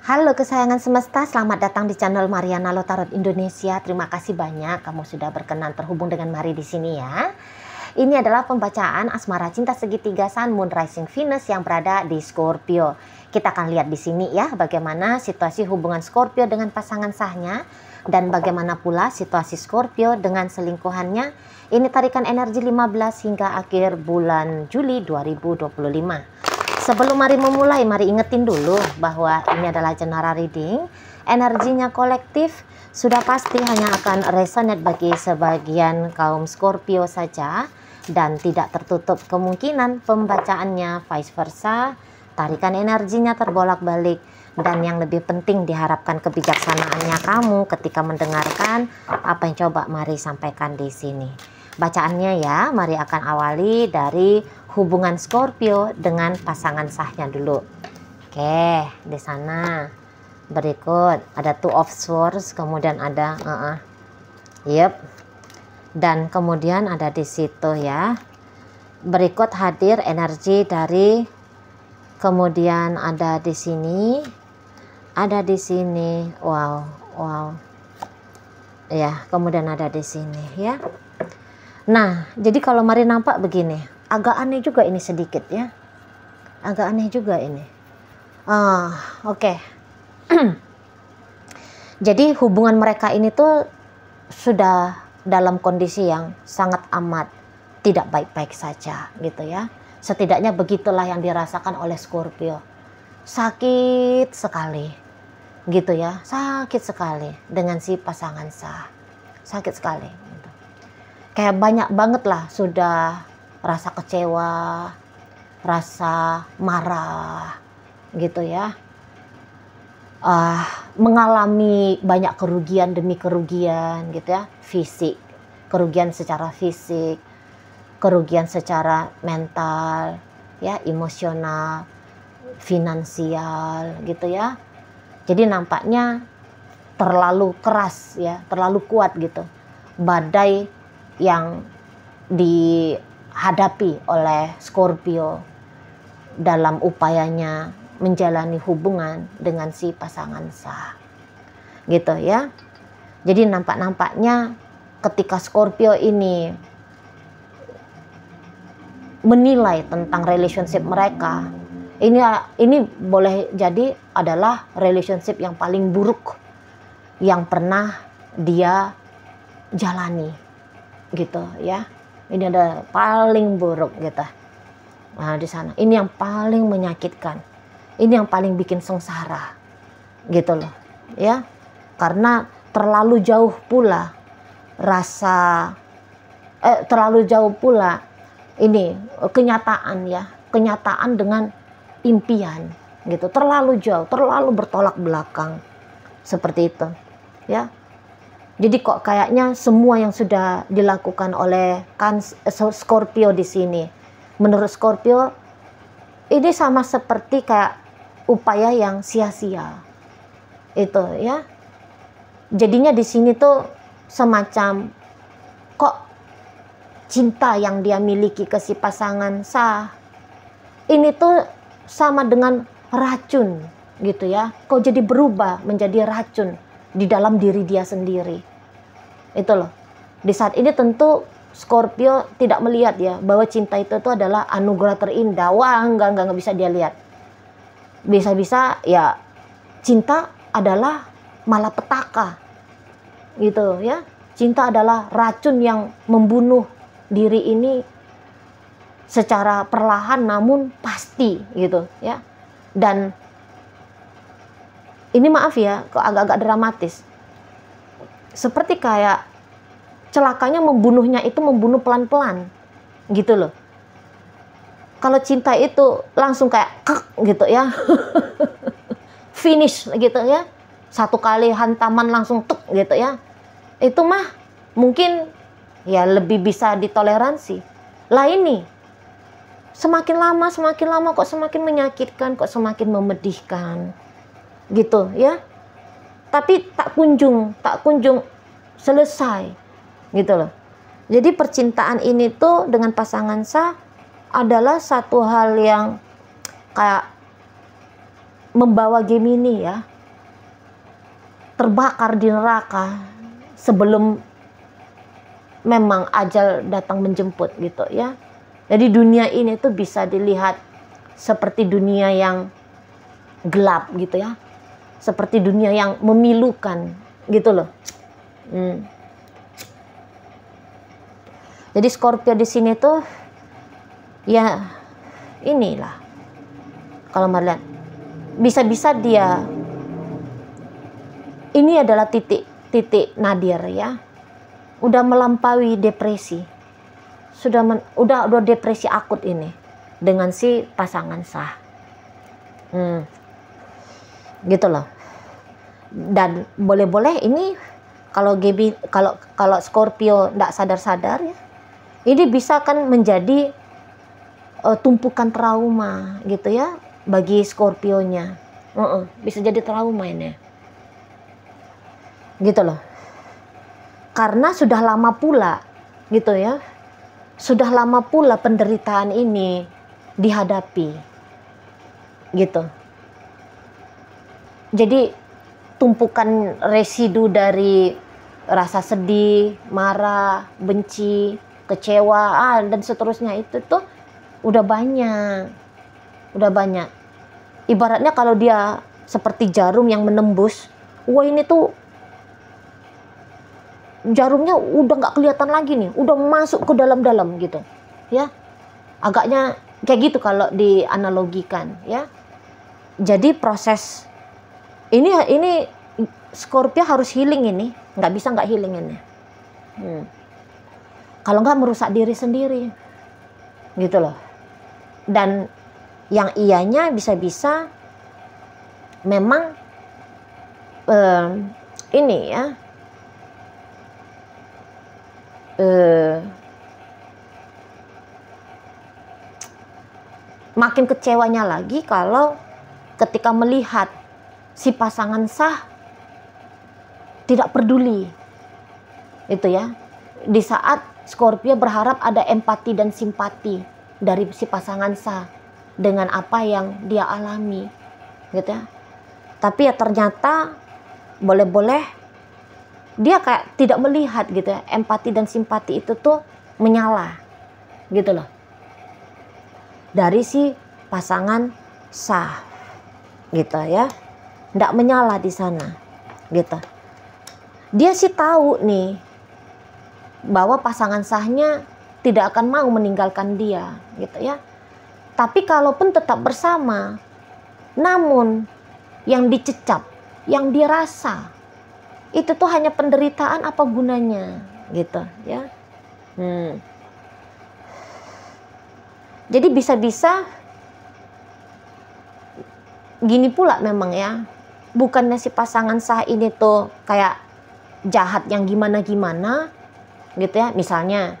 Halo kesayangan semesta, selamat datang di channel Mariana Lotarot Indonesia. Terima kasih banyak kamu sudah berkenan terhubung dengan Mari di sini ya. Ini adalah pembacaan asmara cinta segitiga Sun, Moon, Rising, Venus yang berada di Scorpio. Kita akan lihat di sini ya bagaimana situasi hubungan Scorpio dengan pasangan sahnya dan bagaimana pula situasi Scorpio dengan selingkuhannya. Ini tarikan energi 15 hingga akhir bulan Juli 2025. Sebelum mari memulai, mari ingetin dulu bahwa ini adalah general reading. Energinya kolektif, sudah pasti hanya akan resonate bagi sebagian kaum Scorpio saja. Dan tidak tertutup kemungkinan pembacaannya vice versa. Tarikan energinya terbolak-balik. Dan yang lebih penting diharapkan kebijaksanaannya kamu ketika mendengarkan apa yang coba mari sampaikan di sini. Bacaannya ya, mari akan awali dari hubungan Scorpio dengan pasangan sahnya dulu. Oke, di sana berikut ada Two of Swords, kemudian ada dan kemudian ada di situ ya. Berikut hadir energi dari, kemudian ada di sini, wow, ya, kemudian ada di sini ya. Nah, jadi kalau mari nampak begini, agak aneh juga ini sedikit ya. Agak aneh juga ini. Oke. Jadi hubungan mereka ini tuh sudah dalam kondisi yang sangat amat tidak baik-baik saja gitu ya. Setidaknya begitulah yang dirasakan oleh Scorpio. Sakit sekali gitu ya. Sakit sekali dengan si pasangan sah. Sakit sekali gitu. Kayak banyak banget lah sudah rasa kecewa, rasa marah gitu ya, mengalami banyak kerugian demi kerugian gitu ya, fisik, kerugian secara fisik, kerugian secara mental ya, emosional, finansial gitu ya. Jadi nampaknya terlalu keras ya, terlalu kuat gitu badai yang dihadapi oleh Scorpio dalam upayanya menjalani hubungan dengan si pasangan sah gitu ya. Jadi nampaknya ketika Scorpio ini menilai tentang relationship mereka, ini boleh jadi adalah relationship yang paling buruk yang pernah dia jalani gitu ya. Ini ada paling buruk gitu. Nah, di sana ini yang paling menyakitkan, ini yang paling bikin sengsara gitu loh ya, karena terlalu jauh pula ini kenyataan ya, kenyataan dengan impian gitu, terlalu jauh, terlalu bertolak belakang seperti itu ya. Jadi kok kayaknya semua yang sudah dilakukan oleh Scorpio di sini, menurut Scorpio ini sama seperti kayak upaya yang sia-sia itu ya. Jadinya di sini tuh semacam kok cinta yang dia miliki ke si pasangan sah ini tuh sama dengan racun gitu ya. Kok jadi berubah menjadi racun di dalam diri dia sendiri. Itu loh. Di saat ini tentu Scorpio tidak melihat ya bahwa cinta itu tuh adalah anugerah terindah. Wah, enggak bisa dia lihat. Bisa-bisa ya cinta adalah malapetaka. Gitu ya. Cinta adalah racun yang membunuh diri ini secara perlahan namun pasti gitu ya. Dan ini maaf ya, kok agak-agak dramatis. Seperti kayak celakanya membunuhnya itu membunuh pelan-pelan gitu loh. Kalau cinta itu langsung kayak gitu ya. Finish gitu ya. Satu kali hantaman langsung gitu ya. Itu mah mungkin ya lebih bisa ditoleransi. Lah ini semakin lama kok semakin menyakitkan, kok semakin memedihkan. Gitu ya, tapi tak kunjung selesai gitu loh. Jadi percintaan ini tuh dengan pasangan sah adalah satu hal yang kayak membawa Gemini ya, terbakar di neraka sebelum memang ajal datang menjemput gitu ya. Jadi dunia ini tuh bisa dilihat seperti dunia yang gelap gitu ya, seperti dunia yang memilukan gitu loh. Jadi Scorpio di sini tuh ya inilah, kalau melihat bisa-bisa dia ini adalah titik nadir ya, udah melampaui depresi, udah depresi akut ini dengan si pasangan sah, gitu loh. Dan boleh-boleh ini kalau Scorpio tidak sadar-sadar ya, ini bisa kan menjadi tumpukan trauma gitu ya bagi Scorpionya. Bisa jadi trauma ini, gitu loh. Karena sudah lama pula gitu ya, sudah lama pula penderitaan ini dihadapi gitu. Jadi tumpukan residu dari rasa sedih, marah, benci, kecewa, dan seterusnya itu tuh udah banyak. Ibaratnya kalau dia seperti jarum yang menembus, wah ini tuh jarumnya udah nggak kelihatan lagi nih, udah masuk ke dalam-dalam gitu ya. Agaknya kayak gitu kalau dianalogikan ya. Jadi proses ini Scorpio harus healing ini, nggak bisa nggak healing ini. Kalau nggak merusak diri sendiri gitu loh. Dan yang ianya bisa-bisa memang ini ya, makin kecewanya lagi kalau ketika melihat si pasangan sah tidak peduli itu ya, di saat Scorpio berharap ada empati dan simpati dari si pasangan sah dengan apa yang dia alami gitu ya. Tapi ya ternyata boleh-boleh dia kayak tidak melihat gitu ya, empati dan simpati itu tuh menyala gitu loh dari si pasangan sah gitu ya, nggak menyala di sana gitu. Dia sih tahu nih bahwa pasangan sahnya tidak akan mau meninggalkan dia gitu ya. Tapi kalaupun tetap bersama, namun yang dicecap, yang dirasa itu tuh hanya penderitaan, apa gunanya gitu ya. Jadi bisa-bisa gini pula memang ya, bukannya si pasangan sah ini tuh kayak jahat yang gimana-gimana gitu ya. Misalnya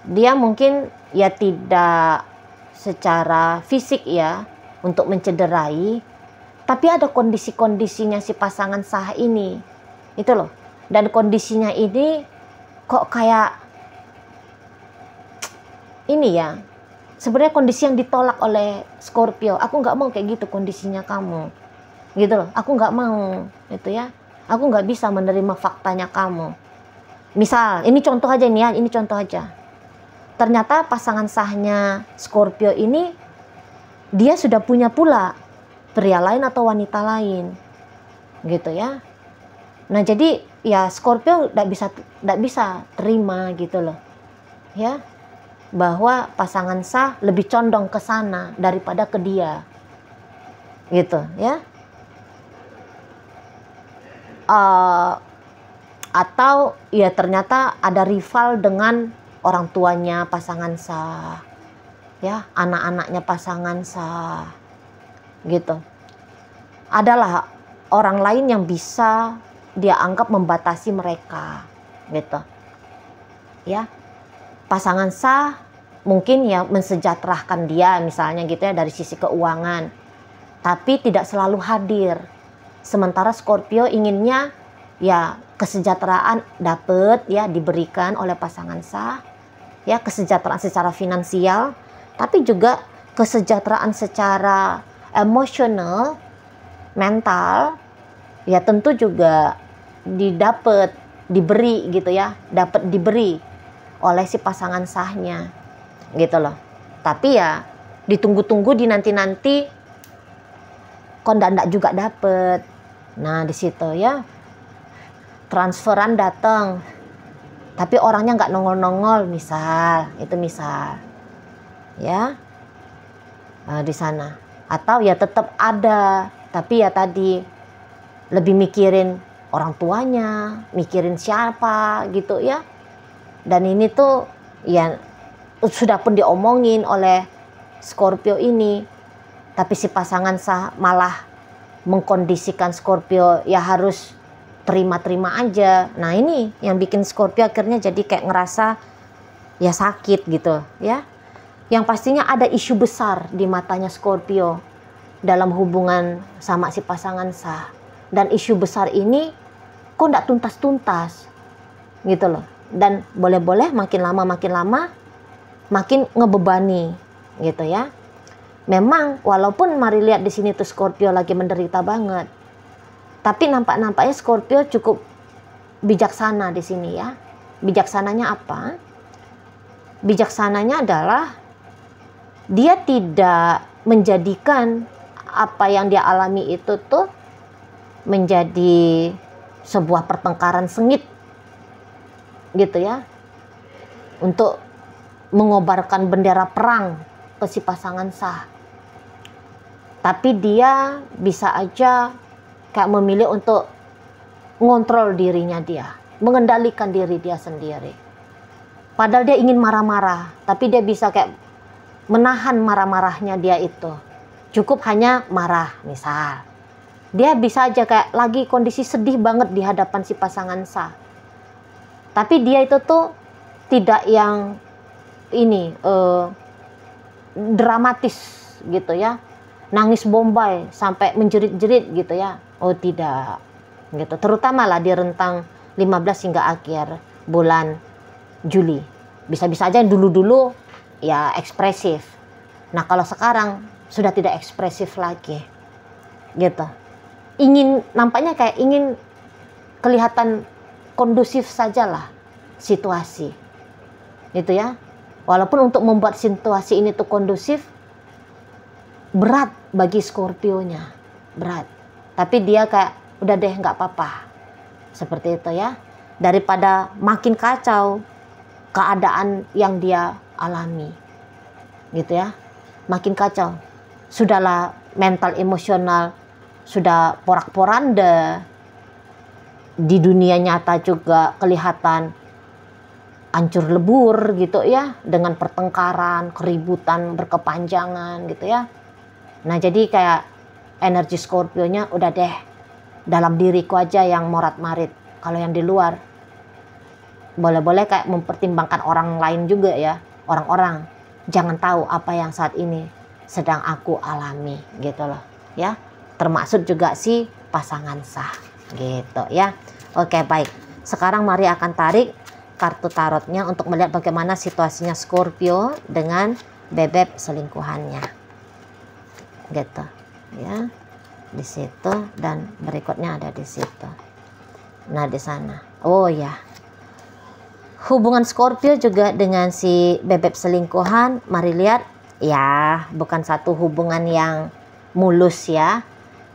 dia mungkin ya tidak secara fisik ya untuk mencederai, tapi ada kondisi-kondisinya si pasangan sah ini itu loh. Dan kondisinya ini kok kayak ini ya, sebenarnya kondisi yang ditolak oleh Scorpio. Aku nggak mau kayak gitu kondisinya kamu gitu loh, aku nggak mau itu ya, aku nggak bisa menerima faktanya kamu. Misal ini contoh aja nih ya, ini contoh aja, ternyata pasangan sahnya Scorpio ini dia sudah punya pula pria lain atau wanita lain gitu ya. Nah jadi ya Scorpio tidak bisa terima gitu loh ya, bahwa pasangan sah lebih condong ke sana daripada ke dia gitu ya. Atau ya ternyata ada rival dengan orang tuanya pasangan sah ya, anak-anaknya pasangan sah gitu. Adalah orang lain yang bisa dia anggap membatasi mereka gitu ya. Pasangan sah mungkin ya mensejahterakan dia misalnya gitu ya dari sisi keuangan, tapi tidak selalu hadir. Sementara Scorpio inginnya ya kesejahteraan dapat ya, diberikan oleh pasangan sah ya, kesejahteraan secara finansial, tapi juga kesejahteraan secara emosional, mental ya tentu juga diberi gitu ya, dapat diberi oleh si pasangan sahnya gitu loh. Tapi ya ditunggu-tunggu, dinanti-nanti kok ndak juga dapet. Nah di situ ya, transferan datang tapi orangnya nggak nongol-nongol, misal ya. Nah, di sana. Atau ya tetap ada, tapi ya tadi lebih mikirin orang tuanya, mikirin siapa gitu ya. Dan ini tuh ya sudah pun diomongin oleh Scorpio ini, tapi si pasangan sah malah mengkondisikan Scorpio ya harus terima-terima aja. Nah ini yang bikin Scorpio akhirnya jadi kayak ngerasa ya sakit gitu ya. Yang pastinya ada isu besar di matanya Scorpio dalam hubungan sama si pasangan sah. Dan isu besar ini kok nggak tuntas-tuntas gitu loh. Dan boleh-boleh makin lama makin ngebebani gitu ya. Memang walaupun mari lihat di sini tuh Scorpio lagi menderita banget, tapi nampaknya Scorpio cukup bijaksana di sini ya. Bijaksananya apa? Bijaksananya adalah dia tidak menjadikan apa yang dia alami itu tuh menjadi sebuah pertengkaran sengit gitu ya, untuk mengobarkan bendera perang ke si pasangan sah. Tapi dia bisa aja kayak memilih untuk ngontrol dirinya dia, mengendalikan diri dia sendiri. Padahal dia ingin marah-marah, tapi dia bisa kayak menahan marah-marahnya dia itu. Cukup hanya marah misal. Dia bisa aja kayak lagi kondisi sedih banget di hadapan si pasangan sah. Tapi dia itu tuh tidak yang ini dramatis gitu ya. Nangis bombay sampai menjerit-jerit gitu ya. Oh tidak gitu. Terutama lah di rentang 15 hingga akhir bulan Juli. Bisa-bisa aja dulu-dulu ya ekspresif. Nah kalau sekarang sudah tidak ekspresif lagi gitu. Nampaknya kayak ingin kelihatan kondusif sajalah situasi gitu ya. Walaupun untuk membuat situasi ini tuh kondusif berat bagi Scorpio-nya, berat. Tapi dia kayak udah deh nggak apa-apa, seperti itu ya. Daripada makin kacau keadaan yang dia alami, gitu ya. Makin kacau, sudahlah mental emosional sudah porak-poranda. Di dunia nyata juga kelihatan hancur lebur gitu ya, dengan pertengkaran, keributan berkepanjangan gitu ya. Nah jadi kayak energi Scorpio-nya udah deh dalam diriku aja yang morat-marit. Kalau yang di luar boleh-boleh kayak mempertimbangkan orang lain juga ya. Orang-orang jangan tahu apa yang saat ini sedang aku alami gitu loh ya. Termasuk juga si pasangan sah gitu ya. Oke baik. Sekarang mari akan tarik kartu tarotnya untuk melihat bagaimana situasinya Scorpio dengan bebek selingkuhannya. Gitu ya, di situ dan berikutnya ada di situ. Nah di sana, oh ya, hubungan Scorpio juga dengan si bebek selingkuhan, mari lihat ya, bukan satu hubungan yang mulus ya,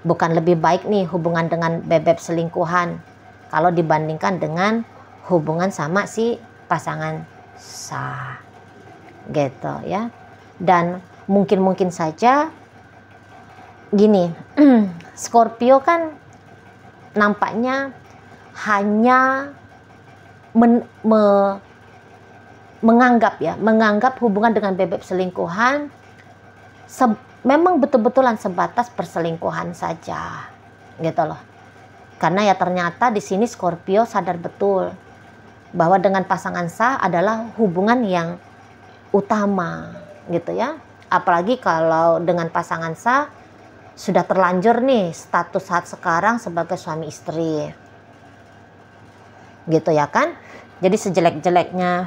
bukan lebih baik nih hubungan dengan bebek selingkuhan kalau dibandingkan dengan hubungan sama si pasangan sah, gitu ya. Dan mungkin saja gini, Scorpio kan nampaknya hanya menganggap hubungan dengan bebek selingkuhan memang betul-betulan sebatas perselingkuhan saja, gitu loh. Karena ya ternyata di sini Scorpio sadar betul bahwa dengan pasangan sah adalah hubungan yang utama, gitu ya. Apalagi kalau dengan pasangan sah sudah terlanjur nih status saat sekarang sebagai suami istri, gitu ya kan. Jadi sejelek-jeleknya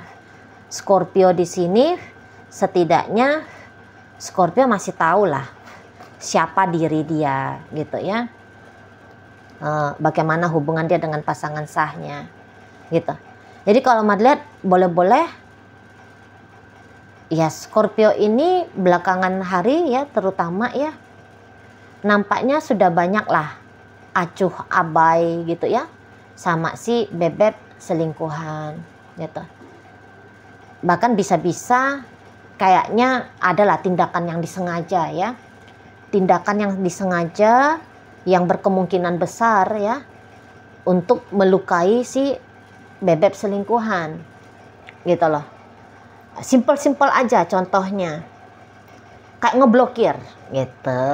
Scorpio di sini, setidaknya Scorpio masih tahu lah siapa diri dia, gitu ya. bagaimana hubungan dia dengan pasangan sahnya, gitu. Jadi kalau Mari lihat, boleh-boleh ya Scorpio ini belakangan hari ya, terutama ya, nampaknya sudah banyak lah acuh abai gitu ya sama si bebek selingkuhan gitu. Bahkan bisa-bisa kayaknya adalah tindakan yang disengaja ya, tindakan yang disengaja yang berkemungkinan besar ya untuk melukai si bebek selingkuhan gitu loh. Simpel-simpel aja contohnya, kayak ngeblokir gitu.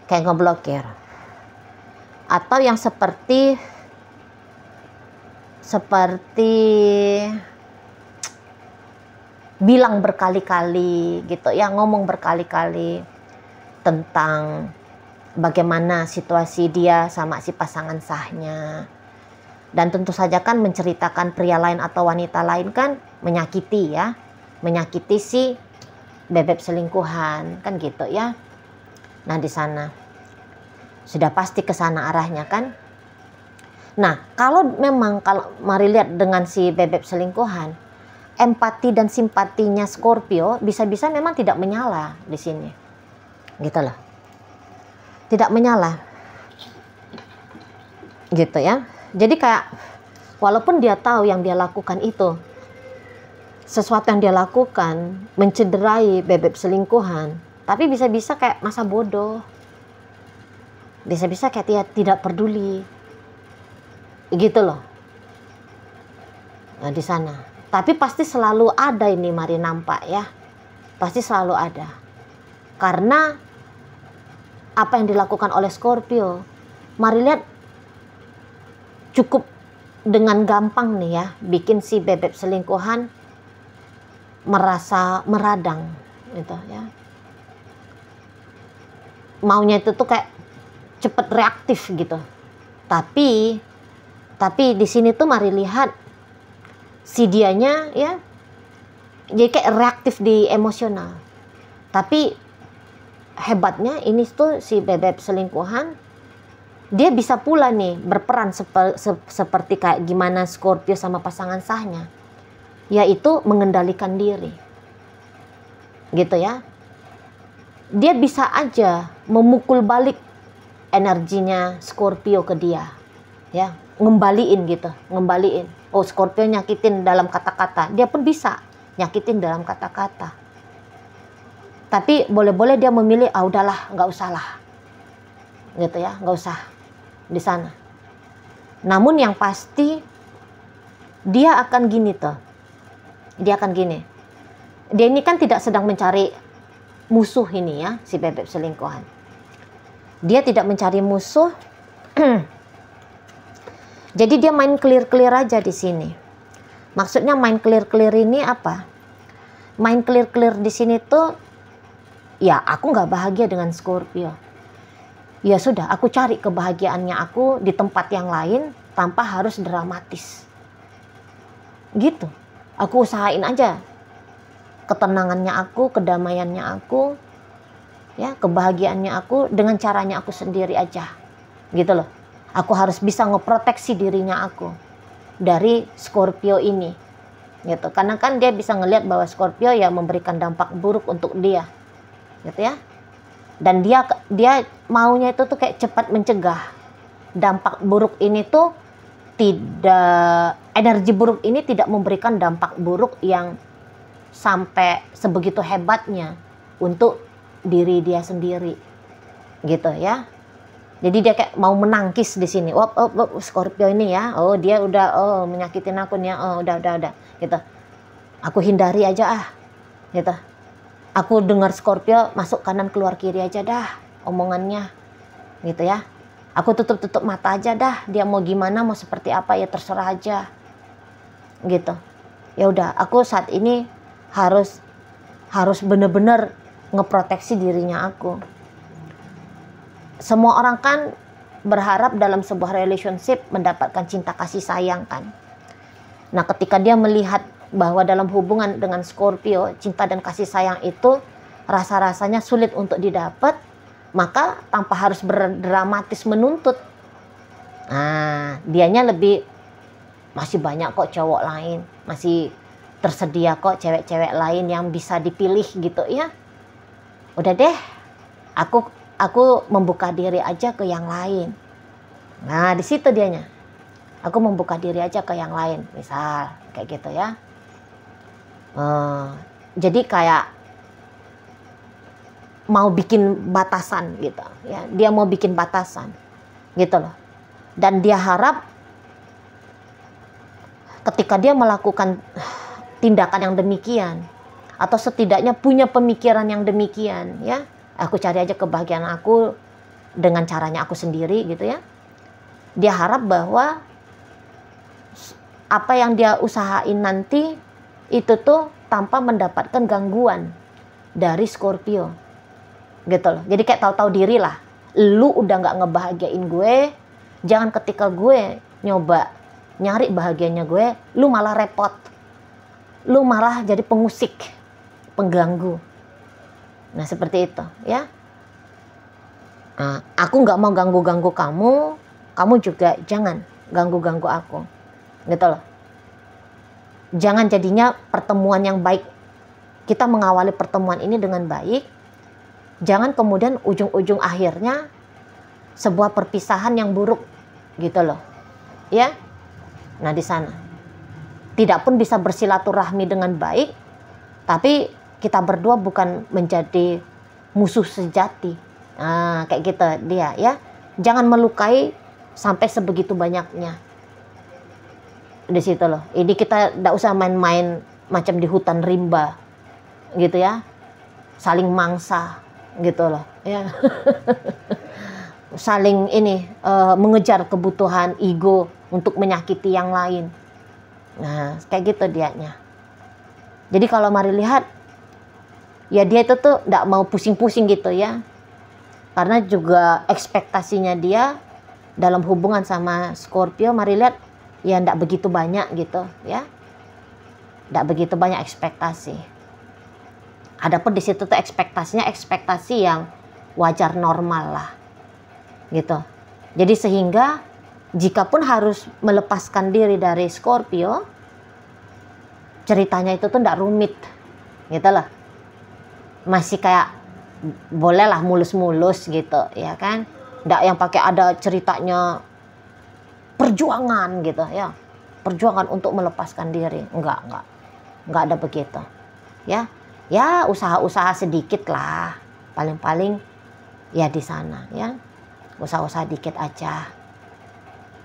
Kayak ngeblokir, atau yang seperti bilang berkali-kali gitu ya, ngomong berkali-kali tentang bagaimana situasi dia sama si pasangan sahnya, dan tentu saja kan menceritakan pria lain atau wanita lain kan menyakiti ya, menyakiti si bebek selingkuhan kan gitu ya. Nah di sana sudah pasti ke sana arahnya kan. Nah kalau memang kalau Mari lihat dengan si bebek selingkuhan, empati dan simpatinya Scorpio bisa-bisa memang tidak menyala di sini, gitu loh, tidak menyala, gitu ya. Jadi kayak walaupun dia tahu yang dia lakukan itu, sesuatu yang dia lakukan mencederai bebek selingkuhan, tapi bisa-bisa kayak masa bodoh, bisa-bisa kayak dia tidak peduli, gitu loh. Nah di sana, tapi pasti selalu ada ini Mari nampak ya, pasti selalu ada, karena apa yang dilakukan oleh Scorpio, Mari lihat cukup dengan gampang nih ya, bikin si bebek selingkuhan merasa meradang gitu ya. Maunya itu tuh kayak cepet reaktif gitu. Tapi di sini tuh Mari lihat si dianya ya, jadi kayak reaktif di emosional. Tapi hebatnya ini tuh si bebek selingkuhan, dia bisa pula nih berperan seperti kayak gimana Scorpio sama pasangan sahnya, yaitu mengendalikan diri, gitu ya. Dia bisa aja memukul balik energinya Scorpio ke dia, ya, ngembaliin gitu, ngembaliin. Oh Scorpio nyakitin dalam kata-kata, dia pun bisa nyakitin dalam kata-kata. Tapi boleh-boleh dia memilih, udahlah, nggak usah lah, gitu ya, nggak usah di sana. Namun yang pasti dia akan gini tuh. Dia akan gini. Dia ini kan tidak sedang mencari musuh ini ya, si bebek selingkuhan. Dia tidak mencari musuh. Jadi dia main clear-clear aja di sini. Maksudnya main clear-clear ini apa? Main clear-clear di sini tuh, ya aku nggak bahagia dengan Scorpio. Ya sudah, aku cari kebahagiaannya aku di tempat yang lain tanpa harus dramatis. Gitu. Aku usahain aja ketenangannya aku, kedamaiannya aku, ya, kebahagiaannya aku dengan caranya aku sendiri aja. Gitu loh. Aku harus bisa ngeproteksi dirinya aku dari Scorpio ini. Gitu. Karena kan dia bisa ngelihat bahwa Scorpio ya memberikan dampak buruk untuk dia. Gitu ya. Dan dia maunya itu tuh kayak cepat mencegah dampak buruk ini tuh, tidak, energi buruk ini tidak memberikan dampak buruk yang sampai sebegitu hebatnya untuk diri dia sendiri, gitu ya. Jadi dia kayak mau menangkis di sini. Scorpio ini ya, dia udah menyakitin aku nih, udah, gitu. Aku hindari aja gitu. Aku dengar Scorpio masuk kanan keluar kiri aja dah omongannya, gitu ya. Aku tutup mata aja dah, dia mau gimana, mau seperti apa ya terserah aja, gitu. Ya udah, aku saat ini harus bener-bener ngeproteksi dirinya aku. Semua orang kan berharap dalam sebuah relationship mendapatkan cinta kasih sayang kan. Nah ketika dia melihat bahwa dalam hubungan dengan Scorpio, cinta dan kasih sayang itu rasa-rasanya sulit untuk didapat, maka tanpa harus berdramatis menuntut. Nah, dianya lebih, masih banyak kok cowok lain, masih tersedia kok cewek-cewek lain yang bisa dipilih gitu ya. Udah deh, aku membuka diri aja ke yang lain. Nah, di situ dianya. Aku membuka diri aja ke yang lain, misal kayak gitu ya. Jadi kayak mau bikin batasan gitu ya. Dia mau bikin batasan gitu loh. Dan dia harap ketika dia melakukan tindakan yang demikian, atau setidaknya punya pemikiran yang demikian ya, aku cari aja kebahagiaan aku dengan caranya aku sendiri gitu ya. Dia harap bahwa apa yang dia usahain nanti itu tuh tanpa mendapatkan gangguan dari Scorpio gitu loh. Jadi kayak tahu-tahu diri lah, lu udah nggak ngebahagiain gue, jangan ketika gue nyoba nyari bahagianya gue, lu malah repot, lu malah jadi pengusik, pengganggu. Nah seperti itu ya. Nah, aku nggak mau ganggu-ganggu kamu, kamu juga jangan ganggu-ganggu aku gitu loh. Jangan jadinya pertemuan yang baik, kita mengawali pertemuan ini dengan baik, jangan kemudian ujung-ujung akhirnya sebuah perpisahan yang buruk gitu loh ya. Nah di sana tidak pun bisa bersilaturahmi dengan baik, tapi kita berdua bukan menjadi musuh sejati. Nah kayak gitu dia ya. Jangan melukai sampai sebegitu banyaknya. Di situ loh. Ini kita tidak usah main-main macam di hutan rimba gitu ya, saling mangsa gitu loh ya. Saling ini mengejar kebutuhan ego untuk menyakiti yang lain. Nah kayak gitu dianya. Jadi kalau mari lihat ya, dia itu tuh tidak mau pusing-pusing gitu ya, karena juga ekspektasinya dia dalam hubungan sama Scorpio, mari lihat ya tidak begitu banyak gitu ya, tidak begitu banyak ekspektasi. Adapun di situ tuh ekspektasinya ekspektasi yang wajar, normal lah gitu. Jadi sehingga jika pun harus melepaskan diri dari Scorpio, ceritanya itu tuh tidak rumit gitu loh, masih kayak bolehlah mulus-mulus gitu ya kan, tidak yang pakai ada ceritanya perjuangan gitu ya, perjuangan untuk melepaskan diri, enggak ada begitu ya. Ya usaha-usaha sedikit lah, paling-paling ya di sana ya, usaha-usaha dikit aja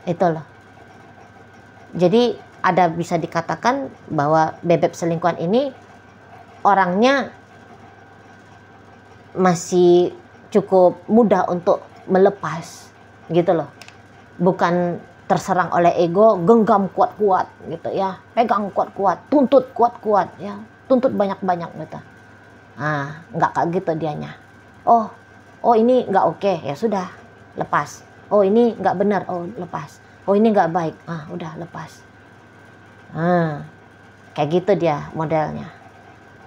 itu loh. Jadi ada bisa dikatakan bahwa bebek selingkuhan ini orangnya masih cukup mudah untuk melepas gitu loh, bukan terserang oleh ego, genggam kuat-kuat gitu ya, pegang kuat-kuat, tuntut kuat-kuat ya, tuntut banyak-banyak gitu. Nah nggak kayak gitu dianya. Oh ini nggak oke, ya sudah lepas. Oh ini nggak benar, oh lepas. Oh ini nggak baik, udah lepas. Kayak gitu dia modelnya.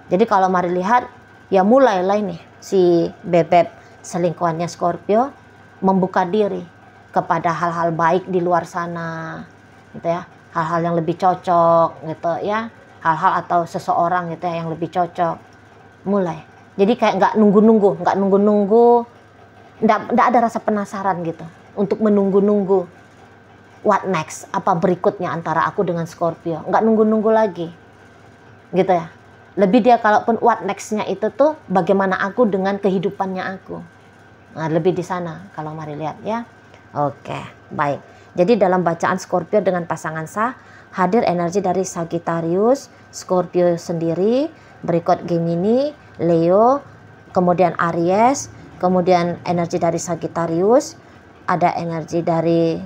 Jadi kalau mari lihat ya, mulailah ini si bebek selingkuhannya Scorpio membuka diri kepada hal-hal baik di luar sana gitu ya, hal-hal yang lebih cocok gitu ya, hal-hal atau seseorang gitu ya yang lebih cocok. Mulai jadi kayak nggak nunggu-nunggu, nggak ada rasa penasaran gitu untuk menunggu-nunggu what next, apa berikutnya antara aku dengan Scorpio, nggak nunggu-nunggu lagi gitu ya. Lebih dia kalaupun what next-nya itu tuh bagaimana aku dengan kehidupannya aku. Nah, lebih di sana kalau mari lihat ya. Oke, baik. Jadi dalam bacaan Scorpio dengan pasangan sah, hadir energi dari Sagittarius, Scorpio sendiri, berikut Gemini, Leo, kemudian Aries, kemudian energi dari Sagittarius, ada energi dari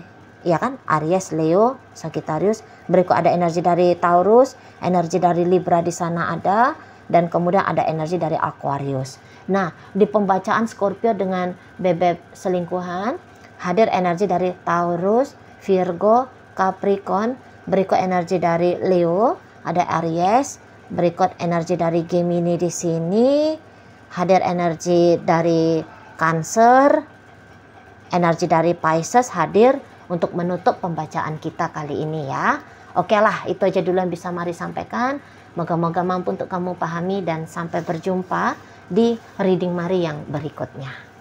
ya kan, Aries, Leo, Sagittarius, berikut ada energi dari Taurus, energi dari Libra di sana ada, dan kemudian ada energi dari Aquarius. Nah, di pembacaan Scorpio dengan bebek selingkuhan, hadir energi dari Taurus, Virgo, Capricorn, berikut energi dari Leo, ada Aries, berikut energi dari Gemini di sini, hadir energi dari Cancer, energi dari Pisces hadir untuk menutup pembacaan kita kali ini ya. Oke lah, itu aja dulu yang bisa Mari sampaikan. Moga-moga mampu untuk kamu pahami dan sampai berjumpa di reading Mari yang berikutnya.